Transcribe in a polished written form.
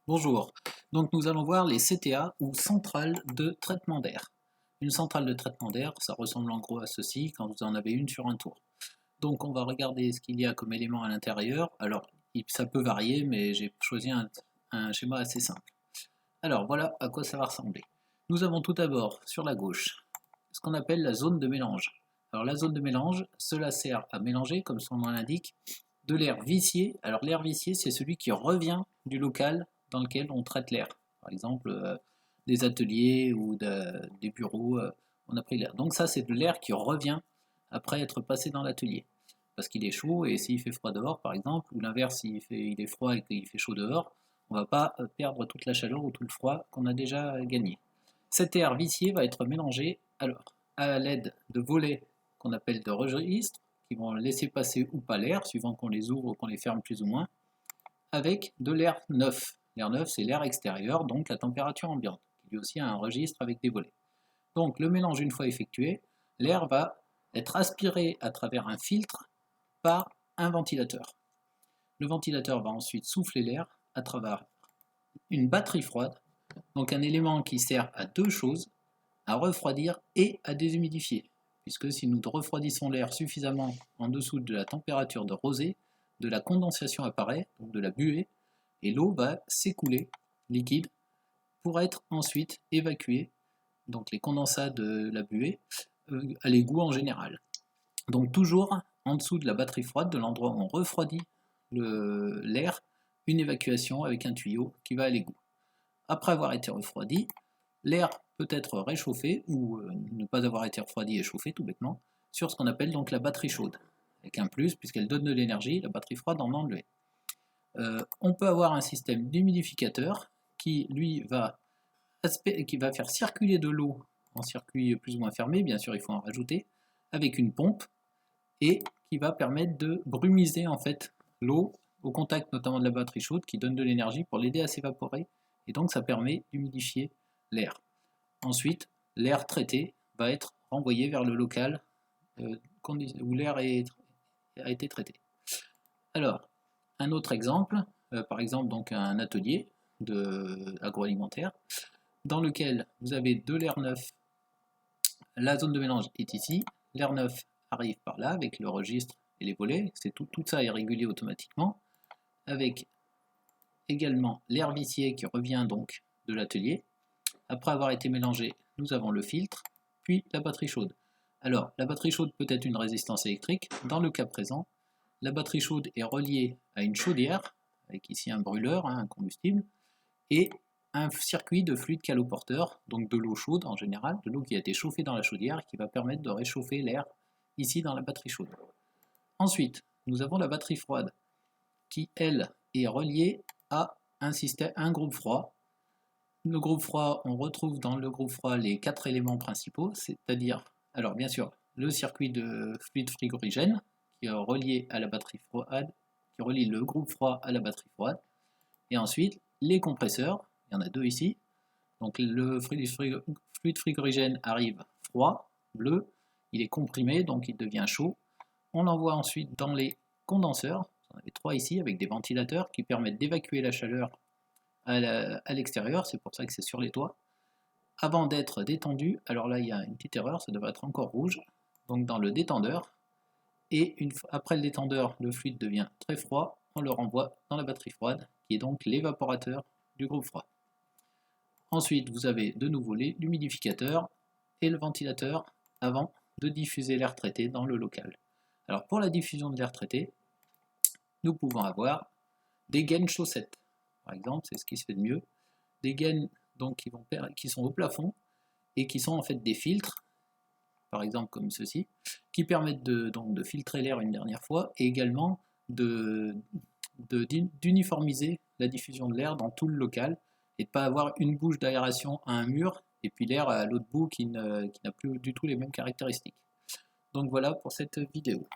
Bonjour, donc nous allons voir les CTA ou centrales de traitement d'air. Une centrale de traitement d'air, ça ressemble en gros à ceci quand vous en avez une sur un tour. Donc on va regarder ce qu'il y a comme élément à l'intérieur. Alors ça peut varier mais j'ai choisi un schéma assez simple. Alors voilà à quoi ça va ressembler. Nous avons tout d'abord sur la gauche ce qu'on appelle la zone de mélange. Alors la zone de mélange, cela sert à mélanger, comme son nom l'indique, de l'air vicié. Alors l'air vicié, c'est celui qui revient du local dans lequel on traite l'air. Par exemple, des ateliers ou des bureaux, on a pris l'air. Donc ça, c'est de l'air qui revient après être passé dans l'atelier. Parce qu'il est chaud et s'il fait froid dehors, par exemple, ou l'inverse, il est froid et qu'il fait chaud dehors, on ne va pas perdre toute la chaleur ou tout le froid qu'on a déjà gagné. Cet air vicié va être mélangé alors à l'aide de volets qu'on appelle de registres, qui vont laisser passer ou pas l'air, suivant qu'on les ouvre ou qu'on les ferme plus ou moins, avec de l'air neuf. L'air neuf, c'est l'air extérieur, donc la température ambiante, qui lui aussi a un registre avec des volets. Donc le mélange une fois effectué, l'air va être aspiré à travers un filtre par un ventilateur. Le ventilateur va ensuite souffler l'air à travers une batterie froide, donc un élément qui sert à deux choses, à refroidir et à déshumidifier, puisque si nous refroidissons l'air suffisamment en dessous de la température de rosée, de la condensation apparaît, donc de la buée, et l'eau va s'écouler liquide pour être ensuite évacuée, donc les condensats de la buée, à l'égout en général. Donc toujours en dessous de la batterie froide, de l'endroit où on refroidit l'air, une évacuation avec un tuyau qui va à l'égout. Après avoir été refroidi, l'air peut être réchauffé ou ne pas avoir été refroidi et chauffé tout bêtement sur ce qu'on appelle donc la batterie chaude, avec un plus puisqu'elle donne de l'énergie, la batterie froide en enlève. On peut avoir un système d'humidificateur qui lui va faire circuler de l'eau en circuit plus ou moins fermé, bien sûr il faut en rajouter, avec une pompe et qui va permettre de brumiser en fait l'eau au contact notamment de la batterie chaude qui donne de l'énergie pour l'aider à s'évaporer et donc ça permet d'humidifier l'air. Ensuite, l'air traité va être renvoyé vers le local où l'air a été traité. Alors, un autre exemple, par exemple donc un atelier agroalimentaire dans lequel vous avez de l'air neuf, la zone de mélange est ici, l'air neuf arrive par là avec le registre et les volets, tout ça est régulé automatiquement, avec également l'air vicié qui revient donc de l'atelier. Après avoir été mélangé, nous avons le filtre, puis la batterie chaude. Alors, la batterie chaude peut être une résistance électrique. Dans le cas présent, la batterie chaude est reliée à une chaudière, avec ici un brûleur, un combustible, et un circuit de fluide caloporteur, donc de l'eau chaude en général, de l'eau qui a été chauffée dans la chaudière et qui va permettre de réchauffer l'air ici dans la batterie chaude. Ensuite, nous avons la batterie froide, qui elle est reliée à un groupe froid. Le groupe froid, on retrouve dans le groupe froid les quatre éléments principaux, c'est-à-dire, alors bien sûr, le circuit de fluide frigorigène qui est relié à la batterie froide, qui relie le groupe froid à la batterie froide, et ensuite les compresseurs, il y en a deux ici, donc le fluide frigorigène arrive froid, bleu, il est comprimé, donc il devient chaud, on l'envoie ensuite dans les condenseurs, on en avait trois ici avec des ventilateurs qui permettent d'évacuer la chaleur à l'extérieur, c'est pour ça que c'est sur les toits, avant d'être détendu. Alors là il y a une petite erreur, ça devrait être encore rouge, donc dans le détendeur, et après le détendeur, le fluide devient très froid, on le renvoie dans la batterie froide, qui est donc l'évaporateur du groupe froid. Ensuite, vous avez de nouveau l'humidificateur et le ventilateur avant de diffuser l'air traité dans le local. Alors pour la diffusion de l'air traité, nous pouvons avoir des gaines chaussettes. Par exemple, c'est ce qui se fait de mieux. Des gaines donc, qui sont au plafond et qui sont en fait des filtres, par exemple comme ceci, qui permettent de filtrer l'air une dernière fois et également d'uniformiser la diffusion de l'air dans tout le local et de ne pas avoir une bouche d'aération à un mur et puis l'air à l'autre bout qui n'a plus du tout les mêmes caractéristiques. Donc voilà pour cette vidéo.